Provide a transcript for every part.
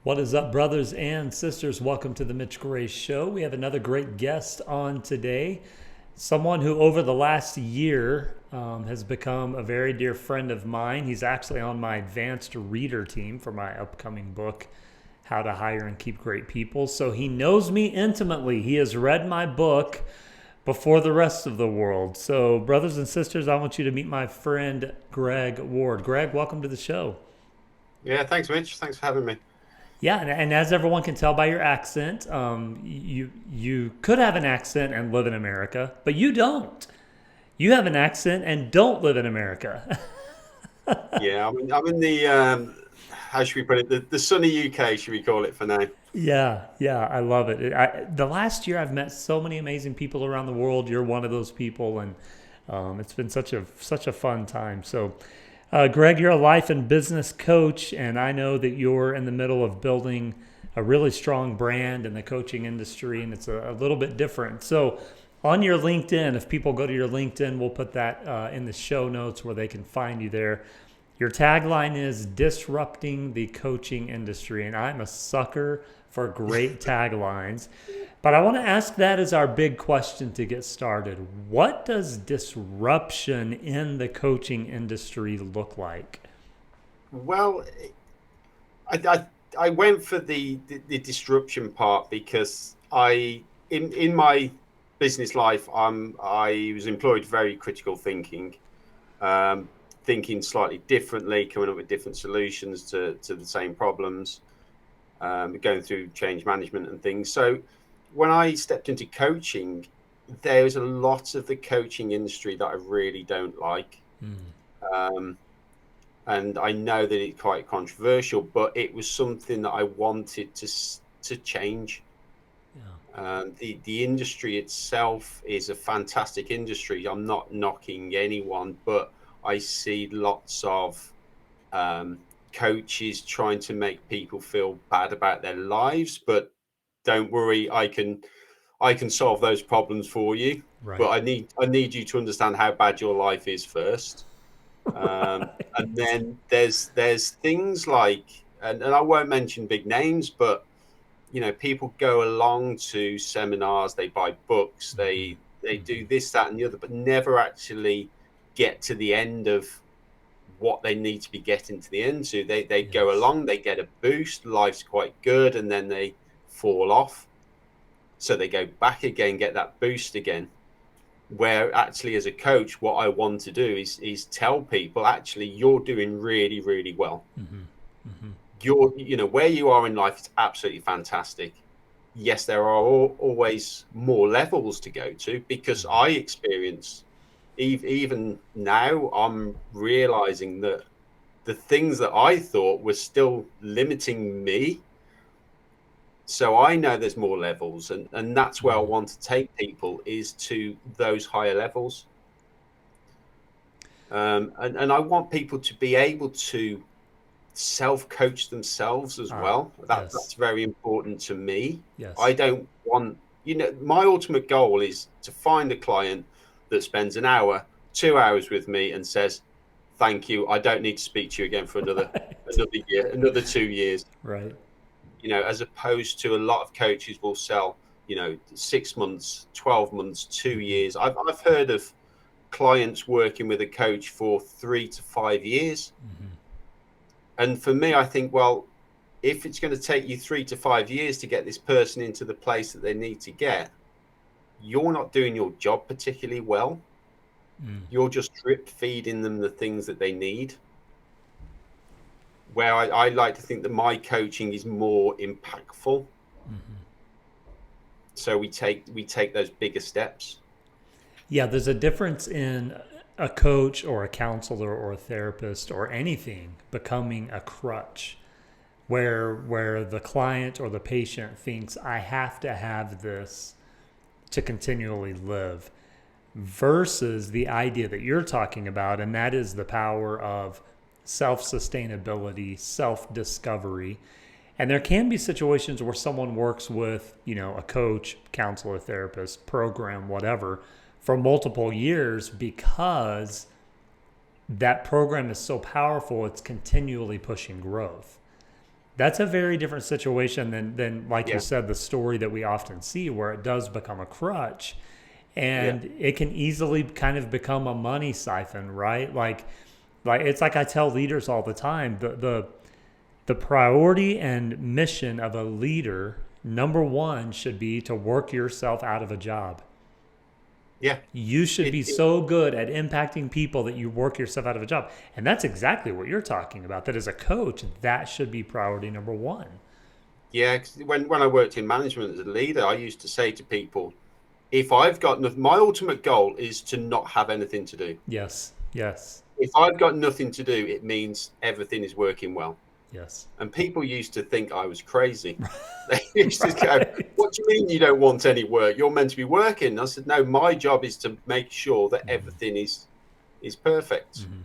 What is up, brothers and sisters? Welcome to the Mitch Gray Show. We have another great guest on today. Someone who, over the last year, has become a very dear friend of mine. He's actually on my advanced reader team for my upcoming book, How to Hire and Keep Great People. So he knows me intimately. He has read my book before the rest of the world. So, brothers and sisters, I want you to meet my friend, Greg Ward. Greg, welcome to the show. Yeah, thanks, Mitch. Thanks for having me. Yeah, and as everyone can tell by your accent, you could have an accent and live in America, but you don't. You have an accent and don't live in America. Yeah, I'm in the how should we put it? The sunny UK, should we call it for now? Yeah, I love it. The last year I've met so many amazing people around the world. You're one of those people, and it's been such a fun time. So, Greg, you're a life and business coach, and I know that you're in the middle of building a really strong brand in the coaching industry, and it's a little bit different. So, on your LinkedIn, if people go to your LinkedIn, we'll put that in the show notes where they can find you there. Your tagline is disrupting the coaching industry, and I'm a sucker for great taglines. But I want to ask that as our big question to get started. What does disruption in the coaching industry look like? Well, I went for the disruption part because in my business life I was employed very critical thinking, um, thinking slightly differently, coming up with different solutions to the same problems, going through change management and things. So when I stepped into coaching, there was a lot of the coaching industry that I really don't like. Mm, Um, and I know that it's quite controversial, but it was something that I wanted to change. yeah. The industry itself is a fantastic industry. I'm not knocking anyone, but I see lots of um, coaches trying to make people feel bad about their lives. But don't worry, I can solve those problems for you. But Right. I need you to understand how bad your life is first. And Right. then there's things like, and I won't mention big names, but people go along to seminars, they buy books, Mhm, they do mhm. this, that, and the other, but never actually get to the end of what they need to be getting to the end to. They go Yes. along, they get a boost, life's quite good, and then they fall off. So they go back again, get that boost again. Where actually, as a coach, what I want to do is tell people actually you're doing really, really well. Hmm. Hmm. Where you are in life is absolutely fantastic. Yes, there are always more levels to go to because Hmm. I experience, even now, I'm realizing that the things that I thought were still limiting me. So I know there's more levels, and that's where I Hmm. want to take people is to those higher levels. And I want people to be able to self-coach themselves as Ah, well. That's yes. very important to me. I Yes. don't want, my ultimate goal is to find a client that spends an hour, 2 hours with me and says, "Thank you. I don't need to speak to you again for Right. another year, another 2 years." Right. As opposed to a lot of coaches will sell, 6 months, 12 months, two Hmm. years. I've heard of clients working with a coach for 3 to 5 years. Hmm. And for me, I think, well, if it's going to take you 3 to 5 years to get this person into the place that they need to get, you're not doing your job particularly well. Mm. You're just drip feeding them the things that they need. Where I like to think that my coaching is more impactful. Hmm. So we take those bigger steps. Yeah, there's a difference in a coach or a counselor or a therapist or anything becoming a crutch where the client or the patient thinks I have to have this to continually live versus the idea that you're talking about, and that is the power of self sustainability, self discovery. And there can be situations where someone works with, a coach, counselor, therapist, program, whatever, for multiple years because that program is so powerful, it's continually pushing growth. That's a very different situation than like you Yeah, said, the story that we often see where it does become a crutch, yeah, and it can easily kind of become a money siphon, right? Like it's like I tell leaders all the time, the priority and mission of a leader, number one, should be to work yourself out of a job. yeah. You should It, be it so good at impacting people that you work yourself out of a job. And that's exactly what you're talking about. That as a coach, that should be priority number one. yeah. 'Cause when I worked in management as a leader, I used to say to people, if I've got nothing, my ultimate goal is to not have anything to do. Yes, yes, If I've got nothing to do, it means everything is working well. yes. And people used to think I was crazy. They used to go, Right. "What do you mean you don't want any work? You're meant to be working." And I said, "No, my job is to make sure that everything is perfect." Mm-hmm.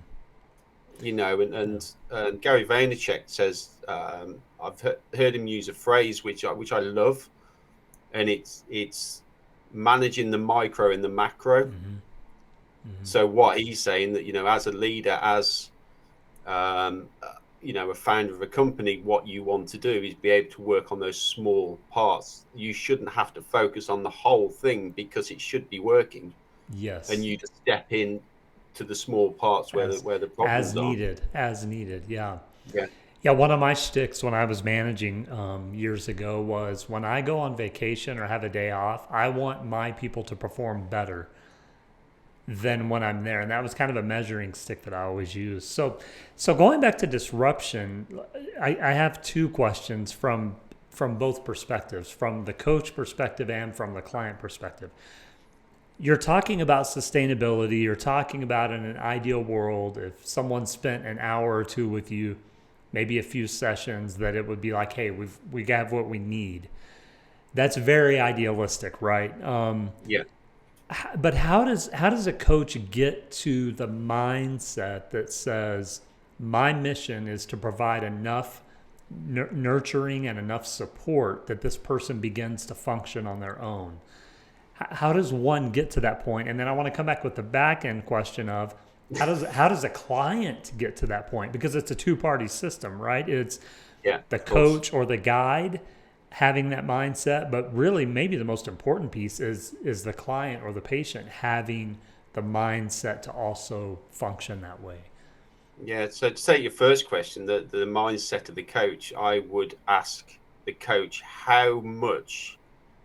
Yeah. And Gary Vaynerchuk says, I've heard him use a phrase which I love, and it's managing the micro and the macro. Mm-hmm. Mm-hmm. So what he's saying that as a leader, as um, a founder of a company, what you want to do is be able to work on those small parts. You shouldn't have to focus on the whole thing because it should be working, and Yes. you just step in to the small parts where As the as problems are. needed, as needed. Yeah. Yeah, Yeah, one of my shticks when I was managing years ago was when I go on vacation or have a day off, I want my people to perform better than when I'm there, and that was kind of a measuring stick that I always use. So going back to disruption, I have two questions from both perspectives, from the coach perspective and from the client perspective. You're talking about sustainability. You're talking about in an ideal world, if someone spent an hour or two with you, maybe a few sessions, that it would be like, hey, we have what we need. That's very idealistic, right? yeah. But how does a coach get to the mindset that says my mission is to provide enough nurturing and enough support that this person begins to function on their own? How does one get to that point? And then I want to come back with the back end question of how does a client get to that point? Because it's a two-party system, right? It's Yeah, the of course. coach or the guide having that mindset, but really maybe the most important piece is the client or the patient having the mindset to also function that way. Yeah, so to take your first question, the mindset of the coach, I would ask the coach, how much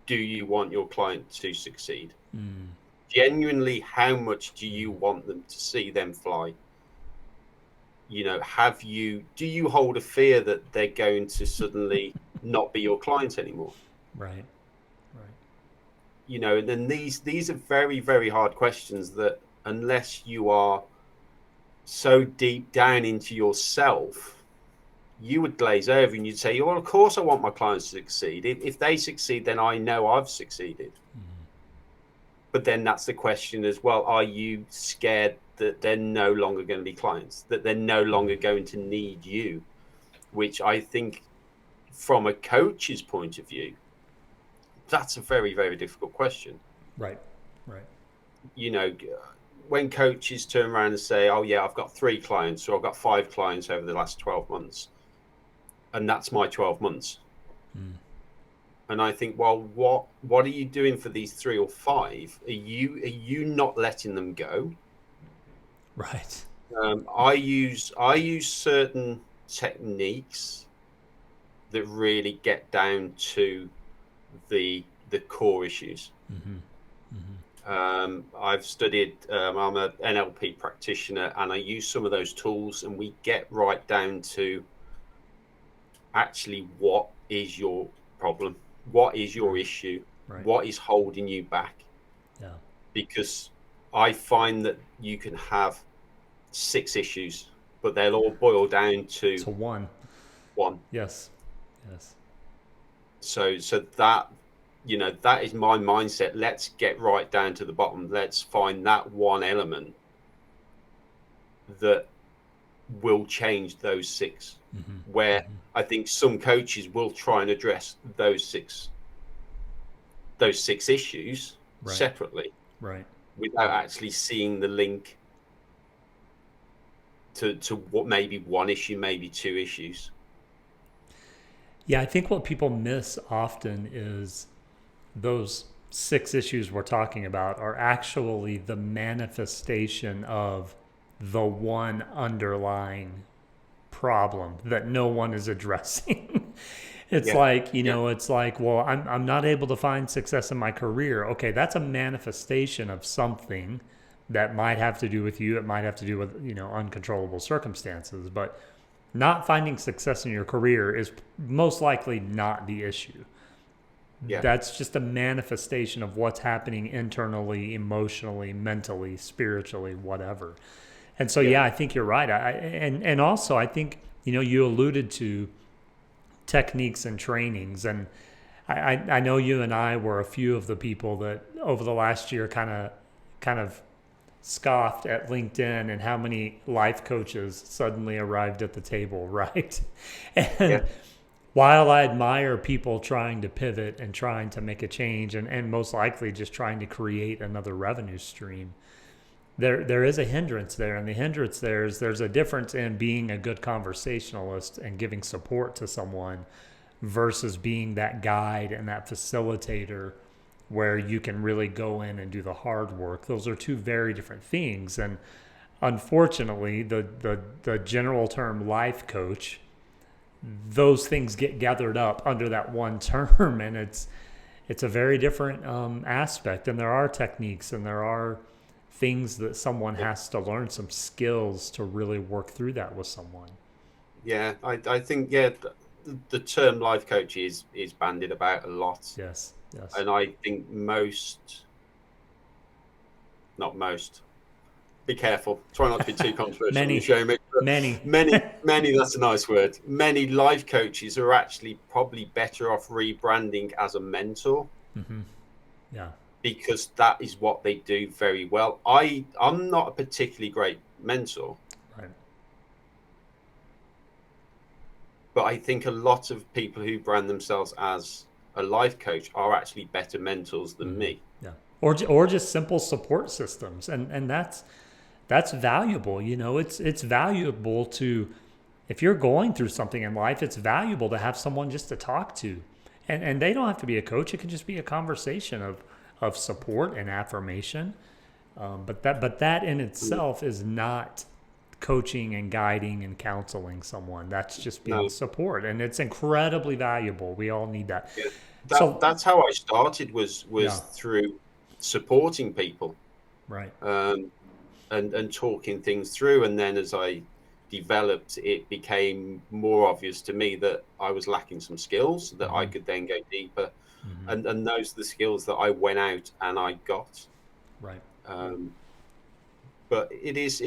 do you want your client to succeed? Mm, Genuinely, how much do you want them to see them fly? Do you hold a fear that they're going to suddenly not be your client anymore? right, right. And then these are very, very hard questions that unless you are so deep down into yourself, you would glaze over and you'd say, well, of course I want my clients to succeed. If they succeed, then I know I've succeeded. Mm, But then that's the question as well. Are you scared that they're no longer going to be clients, that they're no longer mm, going to need you? Which I think from a coach's point of view, that's a very, very difficult question. right, right. You know, when coaches turn around and say, oh, yeah, I've got 3 clients or I've got 5 clients over the last 12 months, and that's my 12 months. Mm, And I think, well, what are you doing for these 3 or 5? Are you not letting them go? right. I use certain techniques that really get down to the core issues. Mm-hmm, mm-hmm, I've studied. I'm an NLP practitioner, and I use some of those tools, and we get right down to actually what is your problem, what is your right, issue, right. what is holding you back. Yeah. Because I find that you can have 6 issues, but they'll all boil down to So one. one. Yes. Yes. So that is my mindset. Let's get right down to the bottom. Let's find that one element that will change those 6. Mm-hmm, Where mm-hmm. I think some coaches will try and address those six issues Right, separately right. without actually seeing the link to what maybe one issue, maybe 2 issues. Yeah, I think what people miss often is those 6 issues we're talking about are actually the manifestation of the one underlying problem that no one is addressing. It's Yeah, like, yeah, it's like, well, I'm not able to find success in my career. Okay, that's a manifestation of something that might have to do with you. It might have to do with, uncontrollable circumstances. But not finding success in your career is most likely not the issue. yeah, That's just a manifestation of what's happening internally, emotionally, mentally, spiritually, whatever. And so, yeah, yeah, I think you're right. And also, I think you alluded to techniques and trainings, and I know you and I were a few of the people that over the last year kind of scoffed at LinkedIn and how many life coaches suddenly arrived at the table, right? yeah, And while I admire people trying to pivot and trying to make a change and most likely just trying to create another revenue stream, there is a hindrance there. And the hindrance there is there's a difference in being a good conversationalist and giving support to someone versus being that guide and that facilitator where you can really go in and do the hard work. Those are two very different things. And unfortunately, the general term life coach, those things get gathered up under that one term, and it's a very different aspect. And there are techniques and there are things that someone yeah. has to learn, some skills to really work through that with someone. Yeah, I think the term life coach is bandied about a lot, Yes, yes. and I think not most. Be careful. Try not to be too controversial on your Many, show, mate. But many. many. That's a nice word. Many life coaches are actually probably better off rebranding as a mentor Mm-hmm. Yeah, because that is what they do very well. I'm not a particularly great mentor, right. but I think a lot of people who brand themselves as a life coach are actually better mentors than Mm-hmm. me. Yeah, or just simple support systems, and that's valuable. It's valuable to if you're going through something in life, it's valuable to have someone just to talk to. And they don't have to be a coach. It can just be a conversation of support and affirmation. But that in itself is not coaching and guiding and counseling someone. That's just being No, support. And it's incredibly valuable. We all need that. yeah. So That's how I started was yeah, through supporting people, right. um, and talking things through. And then as I developed, it became more obvious to me that I was lacking some skills that I Mm-hmm, could then go deeper. mm-hmm, And those are the skills that I went out and I got. right. Um, but it's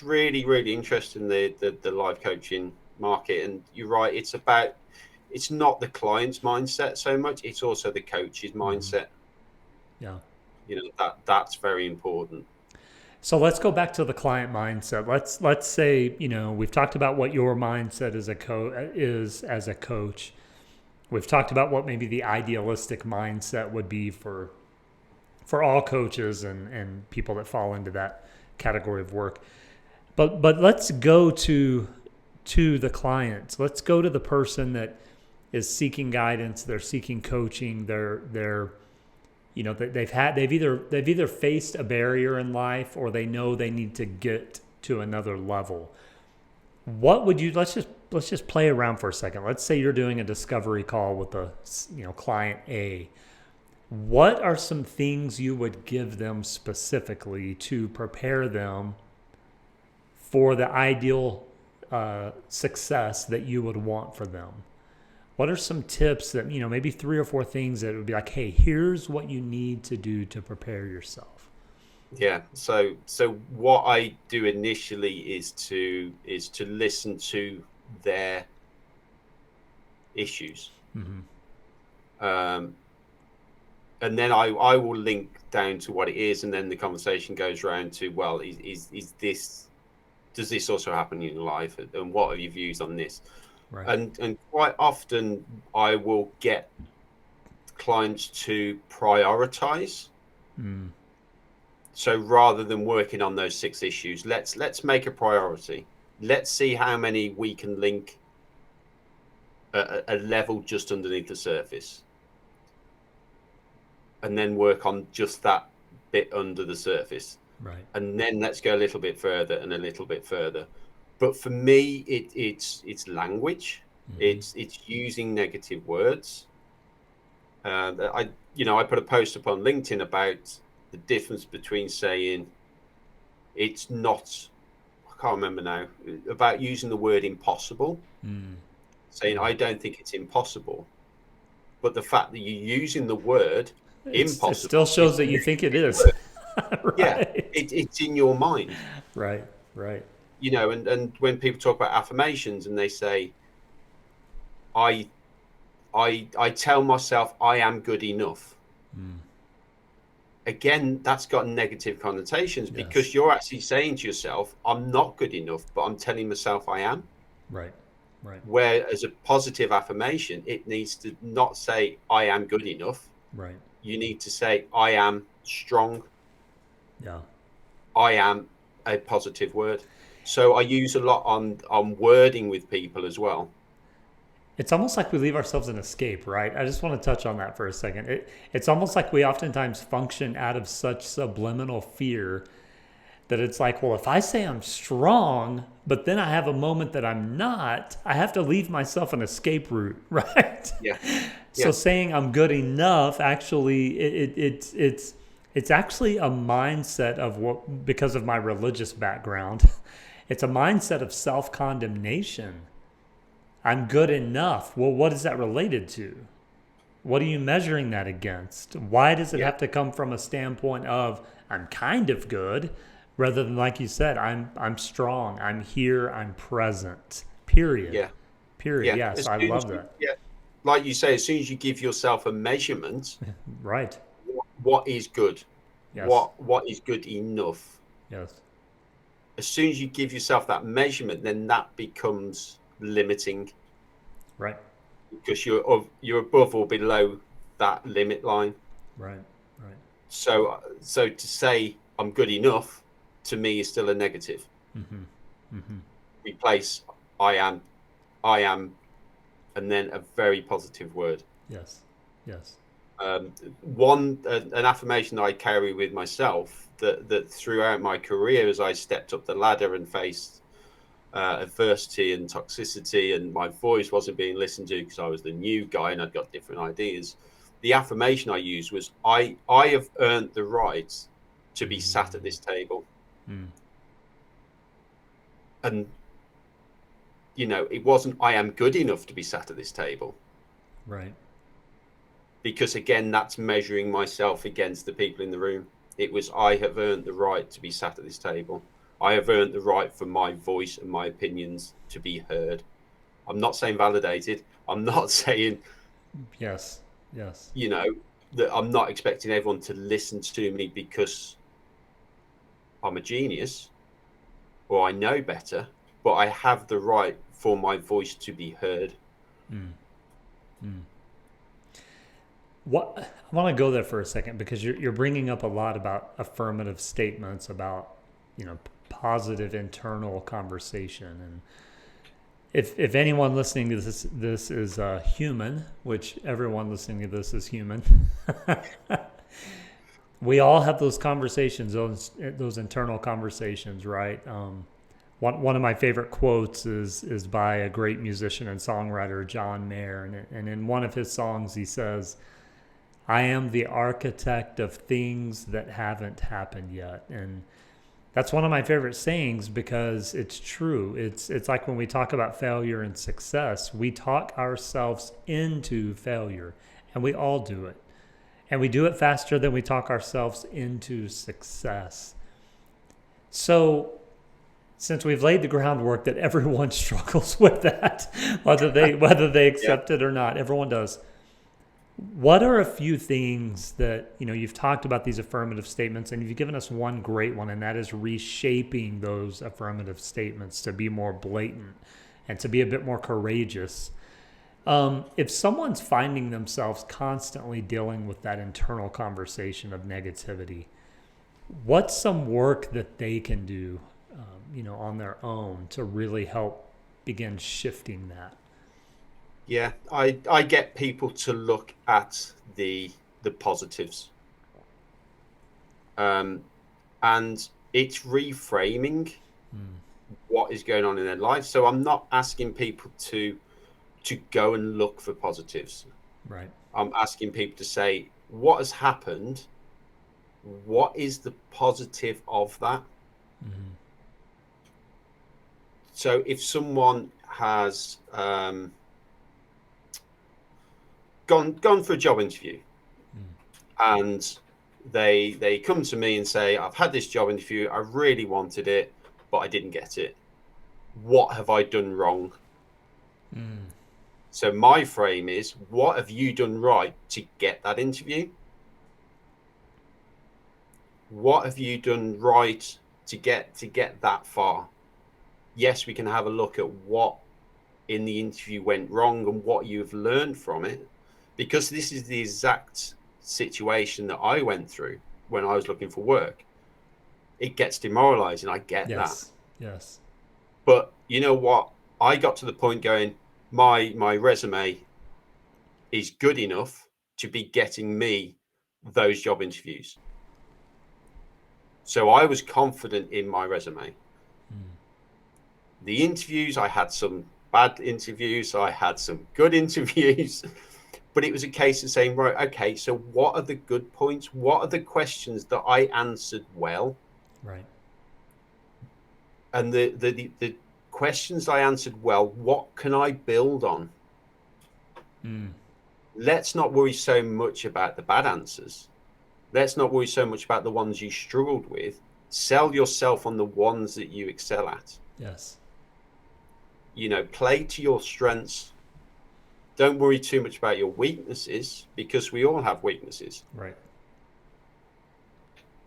really interesting the life coaching market. And you're right, it's not the client's mindset so much, it's also the coach's Mm-hmm, mindset. yeah. That's very important. So let's go back to the client mindset. Let's say we've talked about what your mindset is as a coach. We've talked about what maybe the idealistic mindset would be for all coaches and people that fall into that category of work. But let's go to the clients. Let's go to the person that is seeking guidance. They're seeking coaching. They're they've either faced a barrier in life or they know they need to get to another level. What would you let's just play around for a second. Let's say you're doing a discovery call with a client A. What are some things you would give them specifically to prepare them for the ideal success that you would want for them? What are some tips that, maybe 3 or 4 things that would be like, hey, here's what you need to do to prepare yourself? Yeah, so what I do initially is to listen to their issues, Mm-hmm. um, and then I will link down to what it is, and then the conversation goes around to, well, is this, does this also happen in your life, and what are your views on this? Right. And quite often I will get clients to prioritize. Mm. So rather than working on those 6 issues, let's make a priority. Let's see how many we can link a level just underneath the surface, and then work on just that bit under the surface. Right. And then let's go a little bit further and a little bit further. But for me, it's language. Mm-hmm. It's using negative words. I put a post up on LinkedIn about the difference between saying it's not. I can't remember now, about using the word impossible. Saying I don't think it's impossible, but the fact that you're using the word It still impossible shows is that a you think it negative is. word. Yeah, Right. it's in your mind. Right. Right. And when people talk about affirmations and they say, I I tell myself I am good enough. Again, that's got negative connotations Yes. because you're actually saying to yourself, I'm not good enough, but I'm telling myself I am. Right. Right. Where as a positive affirmation, it needs to not say I am good enough. Right. You need to say I am strong. Yeah. I am a positive word. So I use a lot on wording with people as well. It's almost like we leave ourselves an escape, right? I just want to touch on that for a second. It's almost like we oftentimes function out of such subliminal fear that it's like, well, if I say I'm strong, but then I have a moment that I'm not, I have to leave myself an escape route, right? Yeah. So Yeah. saying I'm good enough, actually, it's actually a mindset of what, because of my religious background, it's a mindset of self-condemnation. I'm good enough. Well, what is that related to? What are you measuring that against? Why does it Yeah. have to come from a standpoint of I'm kind of good, rather than like you said, I'm strong, I'm here, I'm present. Period. Yeah. Period. Yeah. Yes, As I soon as love you, that. yeah, like you say, as soon as you give yourself a measurement, Right. what is good? Yes. What is good enough? Yes. As soon as you give yourself that measurement, then that becomes limiting Right. because you're above or below that limit line. Right. Right. So to say I'm good enough to me is still a negative. Replace I am, I am, and then a very positive word. Yes. Yes. An affirmation that I carry with myself that throughout my career, as I stepped up the ladder and faced adversity and toxicity, and my voice wasn't being listened to because I was the new guy and I'd got different ideas. The affirmation I used was I have earned the right to be sat at this table. And it wasn't I am good enough to be sat at this table. Right. Because again, that's measuring myself against the people in the room. It was I have earned the right to be sat at this table. I have earned the right for my voice and my opinions to be heard. I'm not saying validated. I'm not saying, Yes. Yes. that I'm not expecting everyone to listen to me because I'm a genius or I know better, but I have the right for my voice to be heard. What I want to go there for a second because you're bringing up a lot about affirmative statements, about positive internal conversation, and if anyone listening to this is human, which everyone listening to this is human, we all have those conversations, those internal conversations, right? One of my favorite quotes is by a great musician and songwriter, John Mayer, and in one of his songs he says, I am the architect of things that haven't happened yet. And that's one of my favorite sayings because it's true. It's like when we talk about failure and success, we talk ourselves into failure, and we all do it. And we do it faster than we talk ourselves into success. So since we've laid the groundwork that everyone struggles with that, whether they accept it or not, everyone does. What are a few things that, you've talked about these affirmative statements and you've given us one great one, and that is reshaping those affirmative statements to be more blatant and to be a bit more courageous. If someone's finding themselves constantly dealing with that internal conversation of negativity, what's some work that they can do, on their own to really help begin shifting that? Yeah, I get people to look at the positives, um, and it's reframing what is going on in their life. So I'm not asking people to go and look for positives. Right. I'm asking people to say, what has happened? What is the positive of that? So if someone has gone for a job interview, and they come to me and say, I've had this job interview, I really wanted it, but I didn't get it. What have I done wrong? So my frame is, what have you done right to get that interview? What have you done right to get that far? Yes, we can have a look at what in the interview went wrong and what you've learned from it, because this is the exact situation that I went through when I was looking for work. It gets demoralizing. I get that. Yes. Yes. But you know what? I got to the point going, my resume is good enough to be getting me those job interviews. So I was confident in my resume. The interviews, I had some bad interviews, I had some good interviews, but it was a case of saying, right, okay, so what are the good points? What are the questions that I answered well? Right. And the questions I answered well, what can I build on? Let's not worry so much about the bad answers. Let's not worry so much about the ones you struggled with. Sell yourself on the ones that you excel at. Yes. Play to your strengths. Don't worry too much about your weaknesses, because we all have weaknesses. Right.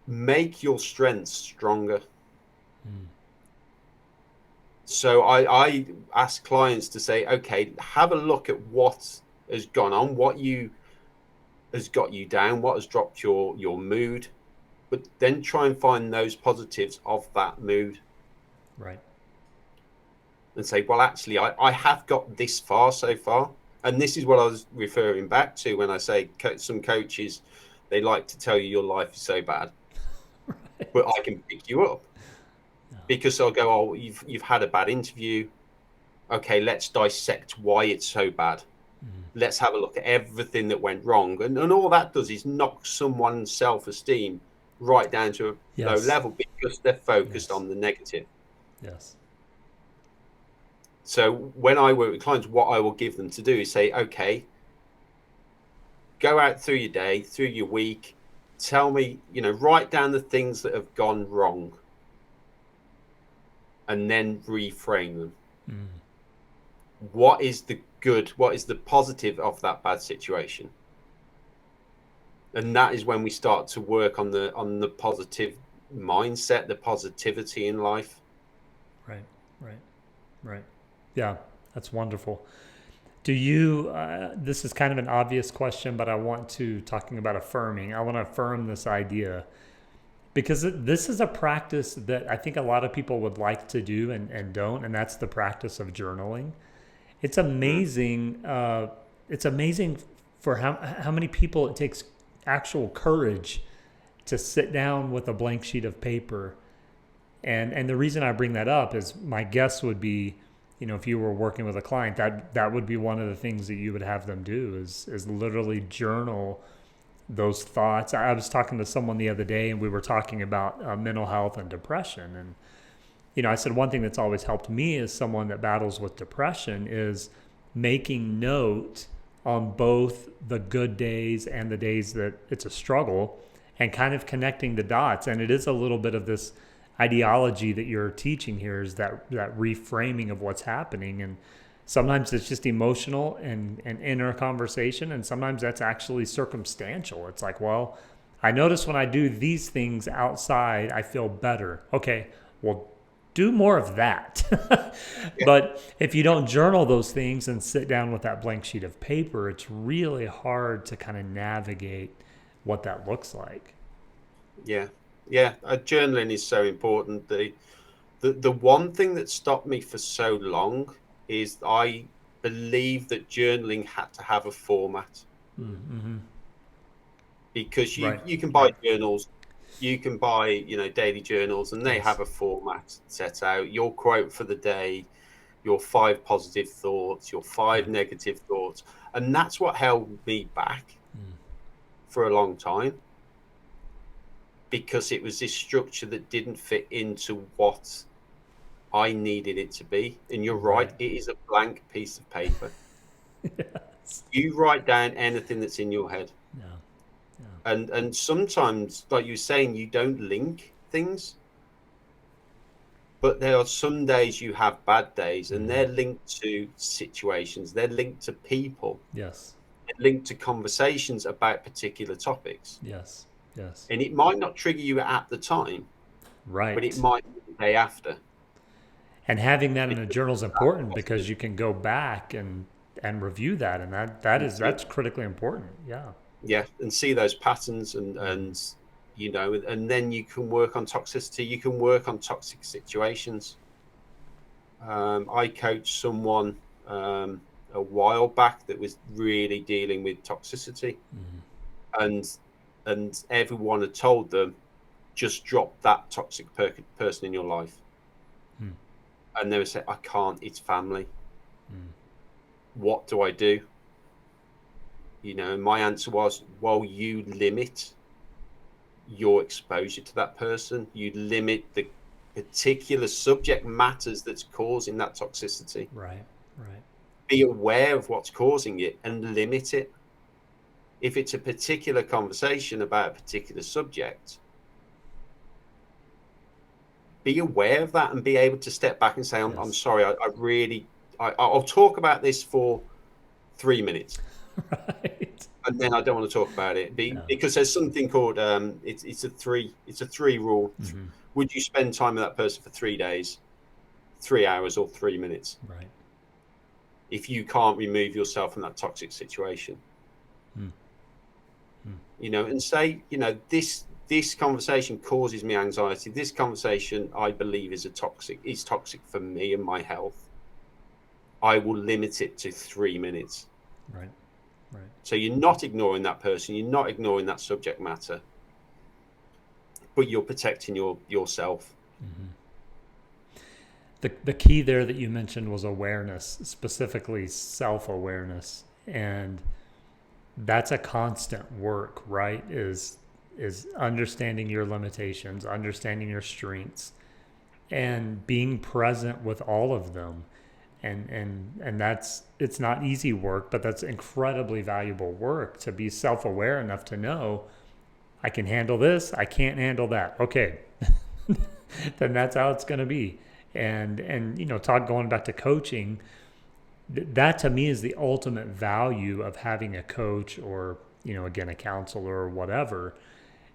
Make your strengths stronger. So I ask clients to say, okay, have a look at what has gone on, what you has got you down, what has dropped your mood, but then try and find those positives of that mood. Right. And say, well, actually, I have got this far so far. And this is what I was referring back to when I say some coaches, they like to tell you your life is so bad, but I can pick you up, because I'll go, oh, you've had a bad interview. Okay, let's dissect why it's so bad. Let's have a look at everything that went wrong. And all that does is knock someone's self-esteem right down to a low Yes. level, because they're focused Yes. on the negative. Yes. So when I work with clients, what I will give them to do is say, okay, go out through your day, through your week, tell me, write down the things that have gone wrong, and then reframe them. What is the good? What is the positive of that bad situation? And that is when we start to work on the positive mindset, the positivity in life. Right. Right. Right. Yeah, that's wonderful. Do you, this is kind of an obvious question, but I want to, talking about affirming, I want to affirm this idea, because this is a practice that I think a lot of people would like to do and don't, and that's the practice of journaling. It's amazing. It's amazing for how many people it takes actual courage to sit down with a blank sheet of paper. And the reason I bring that up is my guess would be, if you were working with a client, that would be one of the things that you would have them do is literally journal those thoughts. I was talking to someone the other day, and we were talking about mental health and depression. And, I said one thing that's always helped me as someone that battles with depression is making note on both the good days and the days that it's a struggle, and kind of connecting the dots. And it is a little bit of this ideology that you're teaching here, is that reframing of what's happening. And sometimes it's just emotional and inner conversation, and sometimes that's actually circumstantial. It's like, well, I notice when I do these things outside, I feel better. Okay, well, do more of that. But if you don't journal those things and sit down with that blank sheet of paper, it's really hard to kind of navigate what that looks like. Yeah, yeah. Journaling is so important. The one thing that stopped me for so long is I believed that journaling had to have a format, Mm-hmm. because Right. you can buy journals, you can buy, daily journals, and they Yes. have a format set out. Your quote for the day, your 5 positive thoughts, your 5 Right. negative thoughts, and that's what held me back for a long time, because it was this structure that didn't fit into what I needed it to be. And you're right, Right. it is a blank piece of paper. Yes. You write down anything that's in your head. Yeah. Yeah. And sometimes, like you were saying, you don't link things, but there are some days you have bad days, and they're linked to situations, they're linked to people, Yes. they're linked to conversations about particular topics. Yes. Yes. And it might not trigger you at the time, but it Right. might be the day after. And having that in a Because journal is important because you can go back and review that, and that's critically important. Yeah. yeah, and see those patterns, and and then you can work on toxicity. You can work on toxic situations. I coached someone a while back that was really dealing with toxicity, and everyone had told them, just drop that toxic person in your life, and they would say, I can't. It's family. What do I do? And my answer was, well, you limit your exposure to that person. You limit the particular subject matters that's causing that toxicity. Right. Right. Be aware of what's causing it and limit it. If it's a particular conversation about a particular subject, be aware of that and be able to step back and say, I'm Yes. sorry, I'll talk about this for 3 minutes. Right. And then I don't want to talk about it, Yeah. because there's something called it's a three rule. Would you spend time with that person for 3 days, 3 hours, or 3 minutes? Right. If you can't remove yourself from that toxic situation, and say, this conversation causes me anxiety. This conversation, I believe, is toxic for me and my health. I will limit it to 3 minutes. Right. Right. So you're not ignoring that person, you're not ignoring that subject matter, but you're protecting yourself. The key there that you mentioned was awareness, specifically self-awareness, and that's a constant work, right? Is understanding your limitations, understanding your strengths, and being present with all of them. And it's not easy work, but that's incredibly valuable work, to be self-aware enough to know, I can handle this, I can't handle that. Okay. Then that's how it's going to be. And Todd, going back to coaching, that to me is the ultimate value of having a coach, or again, a counselor or whatever,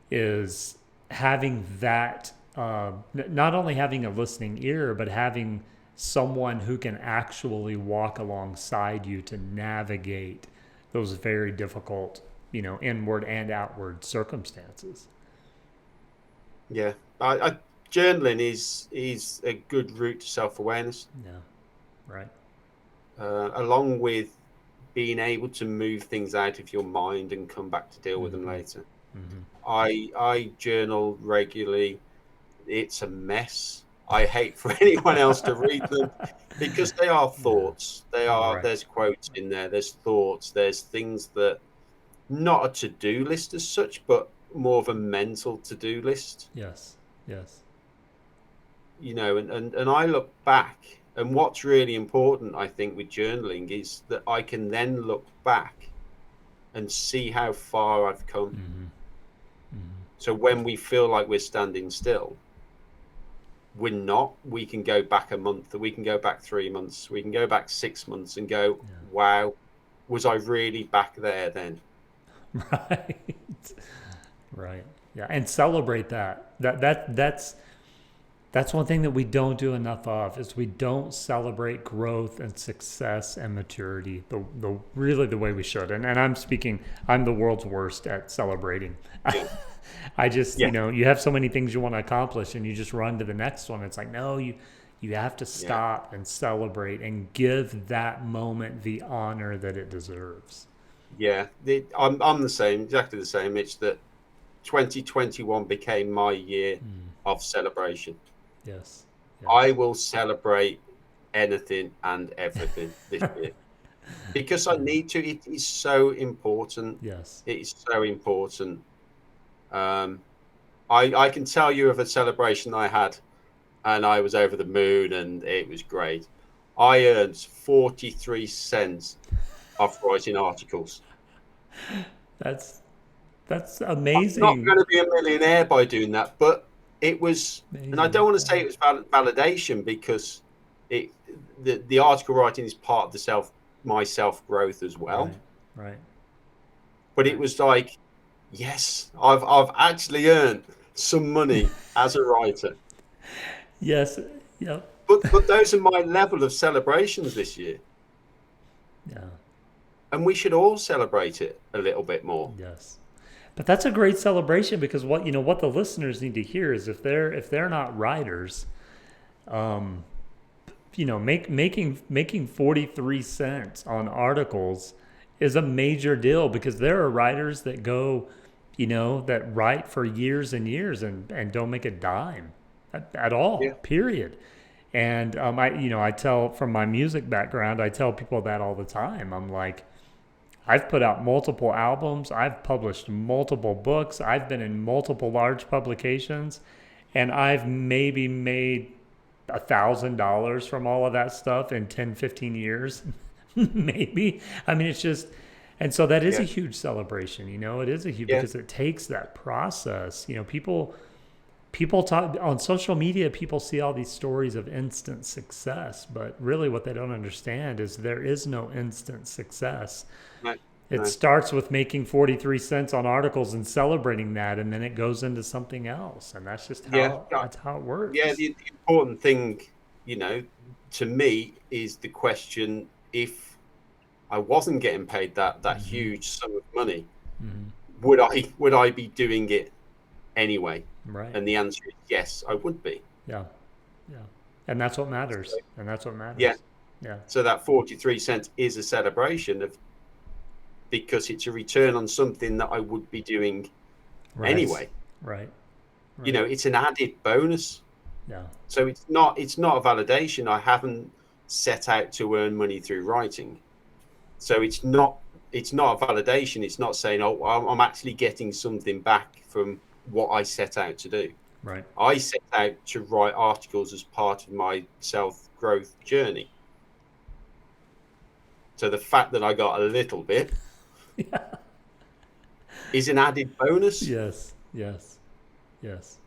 is having that, not only having a listening ear, but having someone who can actually walk alongside you to navigate those very difficult, inward and outward circumstances. Yeah, journaling is a good route to self-awareness. Yeah, right. Along with being able to move things out of your mind and come back to deal with them later. I journal regularly. It's a mess. I hate for anyone else to read them, because they are thoughts. Right. There's quotes in there. There's thoughts. There's things that, not a to-do list as such, but more of a mental to-do list. Yes. Yes. And I look back, and what's really important, I think, with journaling is that I can then look back and see how far I've come. So when we feel like we're standing still, we're not. We can go back a month, we can go back 3 months, we can go back 6 months and go, wow, was I really back there then? Right. Right. Yeah. And celebrate that. That's one thing that we don't do enough of, is we don't celebrate growth and success and maturity the really the way we should. And I'm the world's worst at celebrating. I just, you have so many things you want to accomplish, and you just run to the next one. It's like, no, you You have to Yeah. stop and celebrate and give that moment the honor that it deserves. Yeah. I'm the same, exactly the same. It's that 2021 became my year of celebration. Yes. I Yes. will celebrate anything and everything this year because I need to. It is so important. Yes. It is so important. Um, I can tell you of a celebration I had, and I was over the moon, and it was great. I earned 43 cents off writing articles. That's that's I'm not amazing. going to be a millionaire by doing that, but it was, and I don't Amazing. want to Yeah. say it was validation because it the article writing is part of the my self growth as well. Right. Right. But it Right. was like, yes, I've actually earned some money as a writer. Yes. Yep. But those are my level of celebrations this year, Yeah. and we should all celebrate it a little bit more. Yes. But that's a great celebration because what the listeners need to hear is if they're not writers, um, making 43 cents on articles is a major deal because there are writers that go, that write for years and years and don't make a dime at Yeah, all, period. And I tell from my music background, I tell people that all the time. I'm like, I've put out multiple albums, I've published multiple books, I've been in multiple large publications, and I've maybe made $1,000 from all of that stuff in 10, 15 years. Maybe. I mean, it's just, and so that is a yeah, huge celebration. It is a huge yeah, because it takes that process. People talk on social media, people see all these stories of instant success, but really what they don't understand is there is no instant success. no, It no, starts with making 43 cents on articles and celebrating that, and then it goes into something else. And that's just yeah, how it yeah. works. The important thing, you know, to me is the question: if I wasn't getting paid that Mm-hmm. huge sum of money, Mm-hmm. would I be doing it anyway? Right. And the answer is yes, I would be. Yeah. Yeah. And that's what So, matters. And that's what yeah. matters. Yeah. So that 43 cents is a celebration of because it's a return on something that I would be doing Right. anyway. Right. You Right. know, it's an added bonus. Yeah. So it's not a validation. I haven't set out to earn money through writing. So it's not a validation. It's not saying, oh, I'm actually getting something back from what I set out to do. Right. I set out to write articles as part of my self growth journey. So the fact that I got a little bit Yeah. is an added bonus. Yes. Yes. Yes.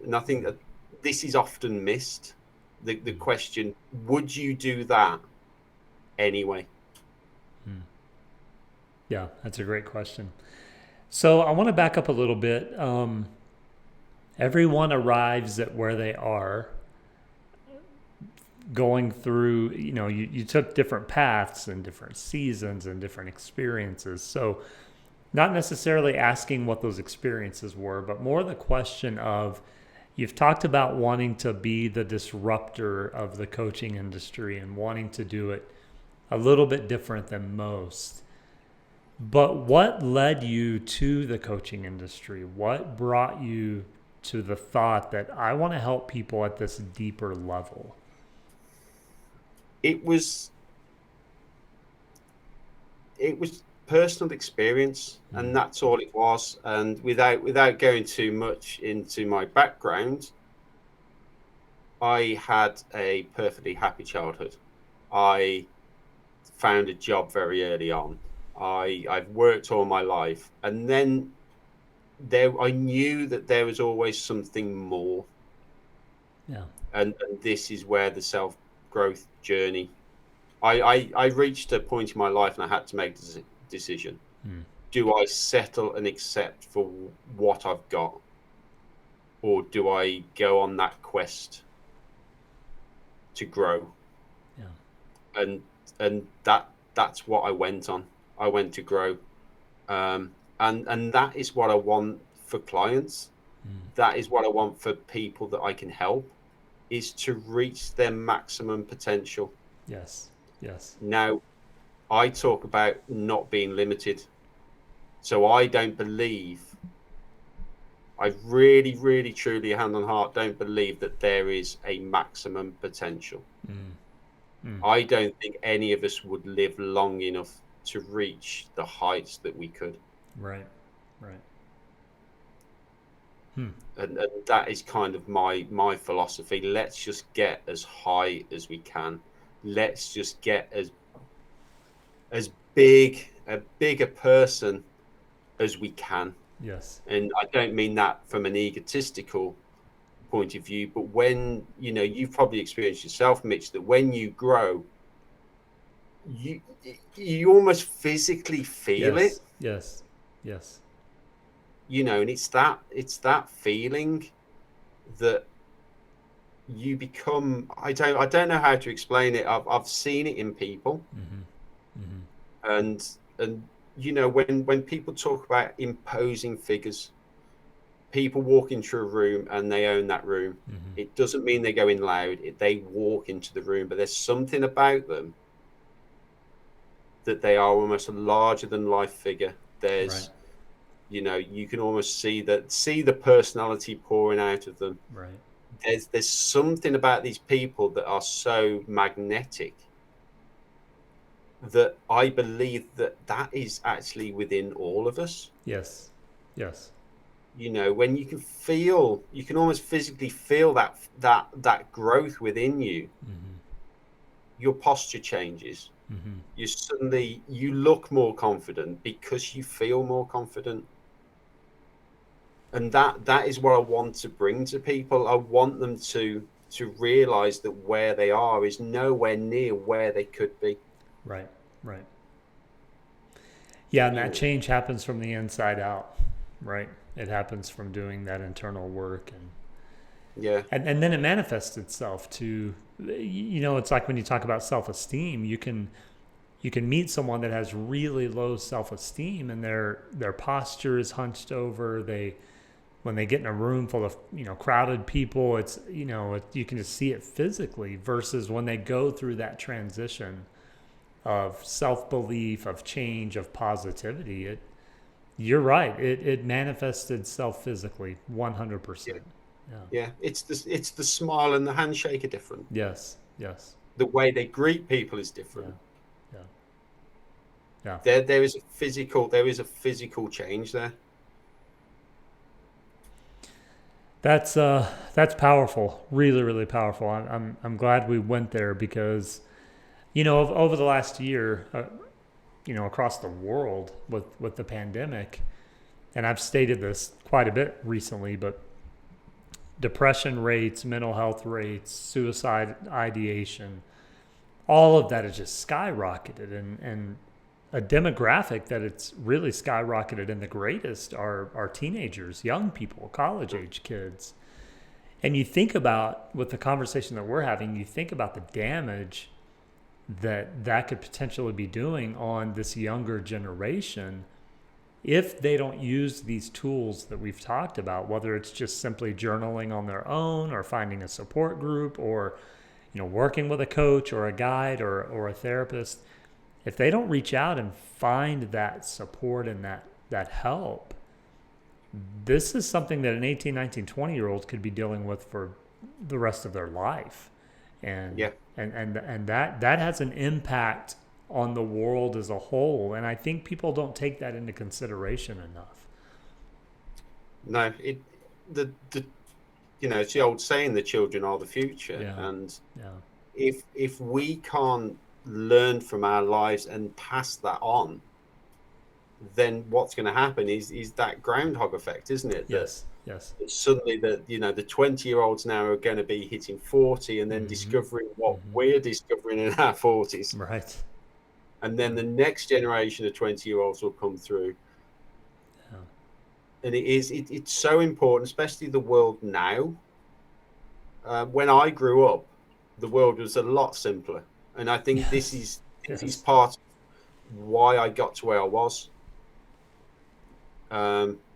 And I think that this is often missed. The question, would you do that anyway? Mm. Yeah. That's a great question. So I want to back up a little bit. Everyone arrives at where they are going through, you took different paths and different seasons and different experiences. So not necessarily asking what those experiences were, but more the question of you've talked about wanting to be the disruptor of the coaching industry and wanting to do it a little bit different than most. But what led you to the coaching industry? What brought you to the thought that I want to help people at this deeper level? It was it was personal experience, and Mm. that's all it was. And without going too much into my background, I had a perfectly happy childhood. I found a job very early on. I've worked all my life, and then I knew that there was always something more, Yeah. and this is where the self growth journey. I reached a point in my life, and I had to make a decision. Mm. Do I settle and accept for what I've got, or do I go on that quest to grow? Yeah. And that's what I went on. I went to grow, and that is what I want for clients. Mm. That is what I want for people that I can help. is to reach their maximum potential. Yes. Yes. Now, I talk about not being limited. So I don't believe, I really, really, truly, hand on heart, don't believe that there is a maximum potential. Mm. Mm. I don't think any of us would live long enough to reach the heights that we could. Right. Right. Hmm. And that is kind of my philosophy. Let's just get as high as we can. Let's just get as big a person as we can. Yes. And I don't mean that from an egotistical point of view, but when you've probably experienced yourself, Mitch, that when you grow, you you almost physically feel it, Yes. Yes. Yes. and it's that feeling that you become. I don't know how to explain it. I've seen it in people, Mm-hmm. Mm-hmm. and when people talk about imposing figures, people walk into a room and they own that room. Mm-hmm. It doesn't mean they go in loud. They walk into the room, but there's something about them that they are almost a larger than life figure. Right. You can almost see the personality pouring out of them. Right. There's something about these people that are so magnetic that I believe that is actually within all of us. Yes. Yes. When you can almost physically feel that growth within you. Mm-hmm. Your posture changes. Mm-hmm. You look more confident because you feel more confident. And that is what I want to bring to people. I want them to realize that where they are is nowhere near where they could be. Right. Right. Yeah, and You that know, change happens from the inside out, right? It happens from doing that internal work, yeah, and then it manifests itself to, it's like when you talk about self-esteem, you can meet someone that has really low self-esteem and their posture is hunched over. They when they get in a room full of crowded people, it's you can just see it physically, versus when they go through that transition of self-belief, of change, of positivity, you're right, it manifests itself physically yeah, 100%. Yeah. yeah. It's the smile and the handshake are different. Yes. Yes. The way they greet people is Yeah. different. Yeah. Yeah. There is a physical change there. That's powerful, really, really powerful. I'm glad we went there, because over the last year, across the world with the pandemic, and I've stated this quite a bit recently, but depression rates, mental health rates, suicide ideation, all of that has just skyrocketed, and a demographic that it's really skyrocketed in the greatest are teenagers, young people, college age kids. And you think about, with the conversation that we're having, you think about the damage that could potentially be doing on this younger generation if they don't use these tools that we've talked about, whether it's just simply journaling on their own, or finding a support group, or working with a coach or a guide or a therapist. If they don't reach out and find that support and that help, this is something that an 18, 19, 20-year-old could be dealing with for the rest of their life. And Yeah. that has an impact on the world as a whole. And I think people don't take that into consideration enough. No, the it's the old saying, the children are the future. Yeah. And Yeah. if we can't learn from our lives and pass that on, then what's going to happen is that groundhog effect, isn't it? That Yes. Yes. suddenly the 20-year-olds now are going to be hitting 40 and then Mm-hmm. discovering what Mm-hmm. we're discovering in our 40s. Right. And then the next generation of 20-year-olds will come through. Yeah. And it's so important, especially the world now. When I grew up, the world was a lot simpler. And I think this Yes. is this is Yes. part of why I got to where I was.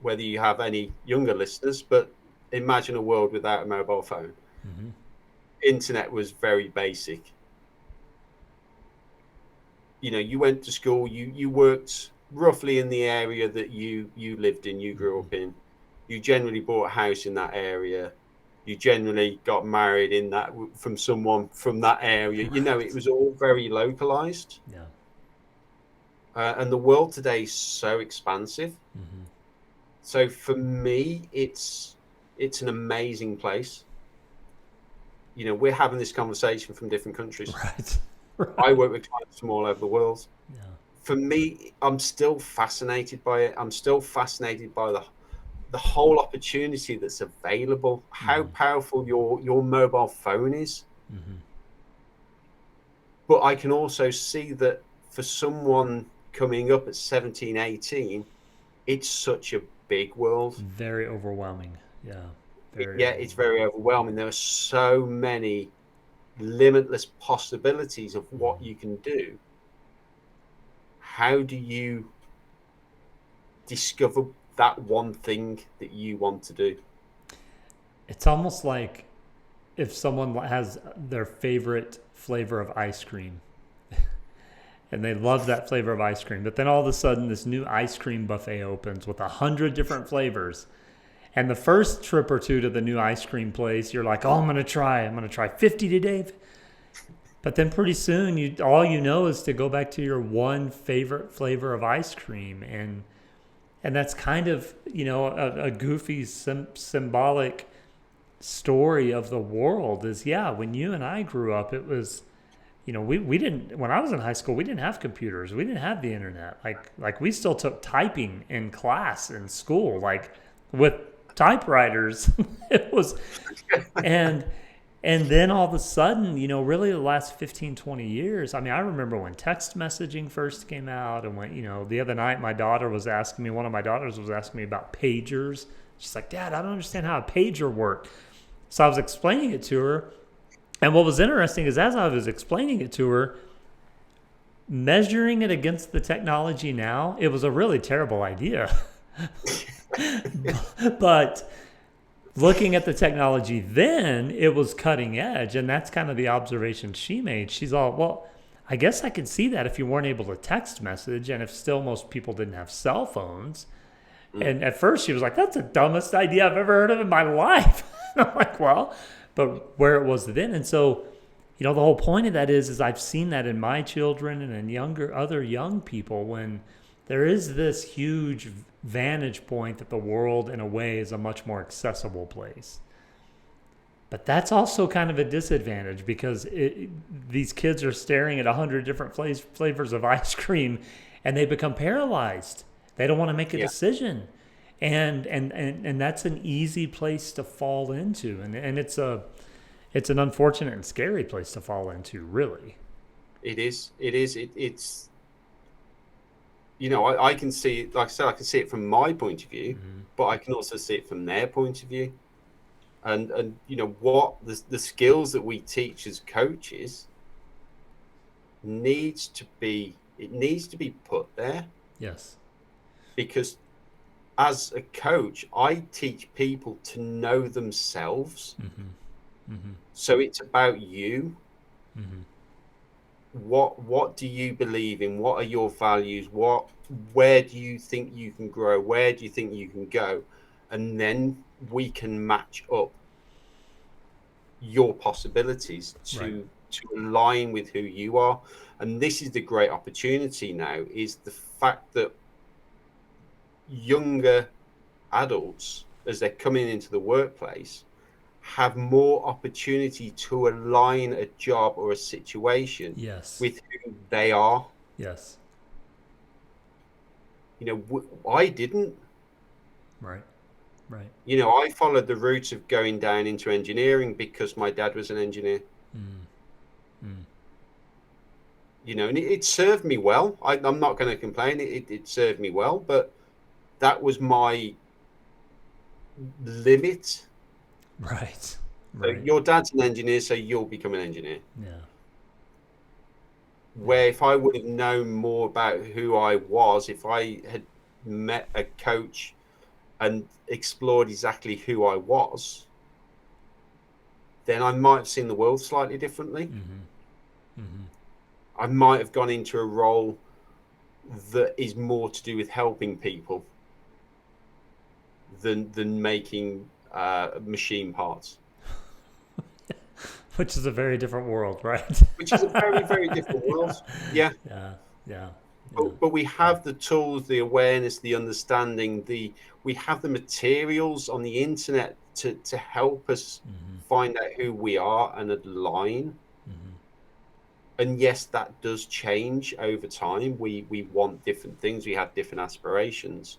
Whether you have any younger listeners, but imagine a world without a mobile phone. Mm-hmm. internet was very basic. You know, you went to school, you worked roughly in the area that you lived in, you grew up in. You generally bought a house in that area. You generally got married in that from someone from that area. You know, it Right. was all very localized. Yeah. And the world today is so expansive. Hmm. So for me, it's an amazing place. You know, we're having this conversation from different countries. Right. I Right. work with clients from all over the world. Yeah. For me, I'm still fascinated by it. I'm still fascinated by the whole opportunity that's available. How Hmm. powerful your mobile phone is. Hmm. But I can also see that for someone coming up at 17, 18, it's such a big world. Very overwhelming. Yeah. Very Yeah, it's overwhelming. very overwhelming. There are so many limitless possibilities of what Hmm. you can do. How do you discover that one thing that you want to do? It's almost like if someone has their favorite flavor of ice cream and they love that flavor of ice cream, but then all of a sudden this new ice cream buffet opens with 100 different flavors. And the first trip or two to the new ice cream place, you're like, "Oh, I'm gonna try 50 today." But then pretty soon, you all you know is to go back to your one favorite flavor of ice cream, and that's kind of a goofy symbolic story of the world. Is yeah, when you and I grew up, it was we didn't when I was in high school, we didn't have computers, we didn't have the internet, like we still took typing in class in school, like with typewriters. It was and then all of a sudden, really the last 15, 20 years, I mean, I remember when text messaging first came out, and when, the other night one of my daughters was asking me about pagers. She's like, "Dad, I don't understand how a pager worked." So I was explaining it to her. And what was interesting is as I was explaining it to her, measuring it against the technology now, it was a really terrible idea. But looking at the technology then, it was cutting edge. And that's kind of the observation she made. She's all, "Well, I guess I could see that if you weren't able to text message and if still most people didn't have cell phones." Mm. And at first she was like, "That's the dumbest idea I've ever heard of in my life." And I'm like, "Well, but where it was then." And so, the whole point of that is I've seen that in my children and in other young people, when there is this huge vantage point that the world in a way is a much more accessible place. But that's also kind of a disadvantage because these kids are staring at 100 different flavors of ice cream and they become paralyzed. They don't want to make a Yeah, decision. And that's an easy place to fall into. And it's an unfortunate and scary place to fall into, really. it is. It is. It's, I can see it, like I said, I can see it from my point of view, Mm-hmm. but I can also see it from their point of view. And what the skills that we teach as coaches needs to be put there, Yes. because as a coach, I teach people to know themselves. Mm-hmm. Mm-hmm. So it's about you. Mm-hmm. What do you believe in? What are your values? Where do you think you can grow? Where do you think you can go? And then we can match up your possibilities Right. to align with who you are. And this is the great opportunity now, is the fact that younger adults, as they're coming into the workplace, have more opportunity to align a job or a situation Yes. with who they are. Yes. I didn't. Right. Right. I followed the route of going down into engineering because my dad was an engineer. Mm. Mm. And it served me well. I'm not going to complain. It served me well, but that was my limit. Right. So Right. your dad's an engineer, so you'll become an engineer. Yeah. Yeah. Where if I would have known more about who I was, if I had met a coach and explored exactly who I was, then I might have seen the world slightly differently. Mm-hmm. Mm-hmm. I might have gone into a role that is more to do with helping people than making machine parts. Which is a very different world, right? Which is a very, very different world. Yeah. Yeah, yeah, yeah, But we have the tools, the awareness, the understanding, we have the materials on the internet to help us mm-hmm. find out who we are and align. Mm-hmm. And yes, that does change over time. We want different things, we have different aspirations.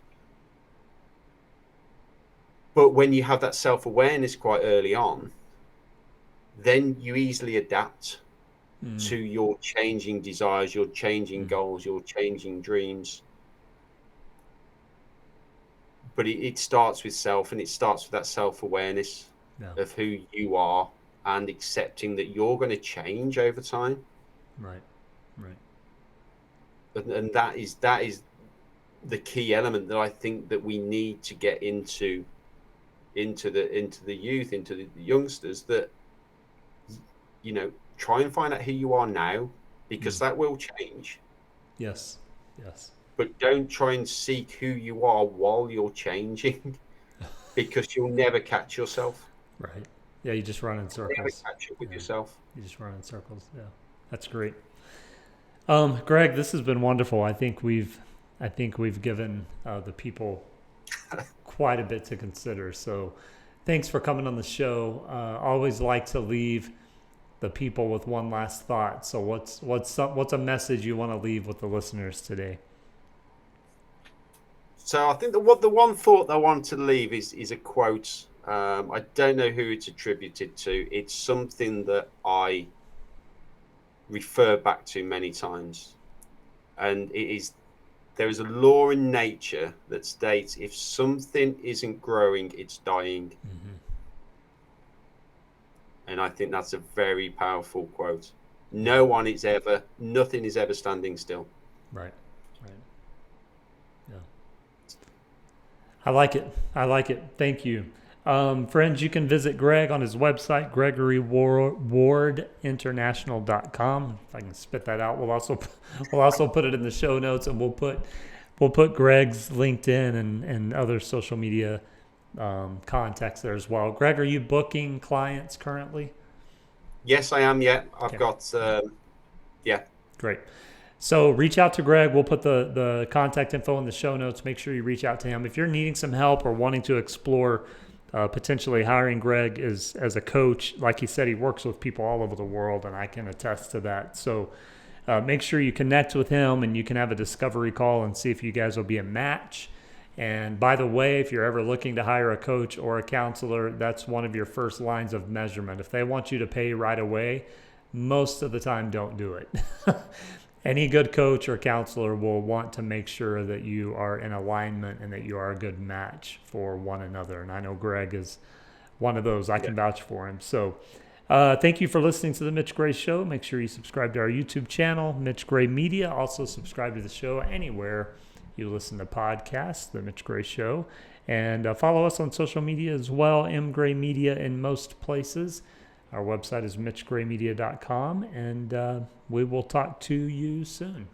But when you have that self-awareness quite early on, then you easily adapt to your changing desires, your changing goals, your changing dreams. But it starts with self, and it starts with that self-awareness Yeah, of who you are and accepting that you're going to change over time. right, right. And that is the key element that I think that we need to get into the youth, into the youngsters, that, you know, try and find out who you are now, because that will change. Yes, yes. But don't try and seek who you are while you're changing, because you'll never catch yourself. Right. Yeah, you just run in Never circles. catch up with Yeah, yourself. you just run in circles. Yeah, that's great. Greg, this has been wonderful. I think we've given the people quite a bit to consider. So, thanks for coming on the show. Always like to leave the people with one last thought. So, what's a message you want to leave with the listeners today? So I think the one thought I want to leave is a quote. I don't know who it's attributed to. It's something that I refer back to many times, and it is: there is a law in nature that states if something isn't growing, it's dying. Mm-hmm. And I think that's a very powerful quote. Nothing is ever standing still. Right. Right. Yeah. I like it. I like it. Thank you. Friends, you can visit Greg on his website, GregoryWardInternational.com. If I can spit that out, we'll also put it in the show notes, and we'll put Greg's LinkedIn and other social media contacts there as well. Greg, are you booking clients currently? Yes, I am. Yeah, I've got. Yeah. Great. So reach out to Greg. We'll put the contact info in the show notes. Make sure you reach out to him. If you're needing some help or wanting to explore potentially hiring Greg as a coach, like he said, he works with people all over the world, and I can attest to that. So make sure you connect with him, and you can have a discovery call and see if you guys will be a match. And by the way, if you're ever looking to hire a coach or a counselor, that's one of your first lines of measurement. If they want you to pay right away, most of the time, don't do it. Any good coach or counselor will want to make sure that you are in alignment and that you are a good match for one another. And I know Greg is one of those. I can vouch for him. So thank you for listening to The Mitch Gray Show. Make sure you subscribe to our YouTube channel, Mitch Gray Media. Also subscribe to the show anywhere you listen to podcasts, The Mitch Gray Show. And follow us on social media as well, M Gray Media in most places. Our website is mitchgraymedia.com, and we will talk to you soon.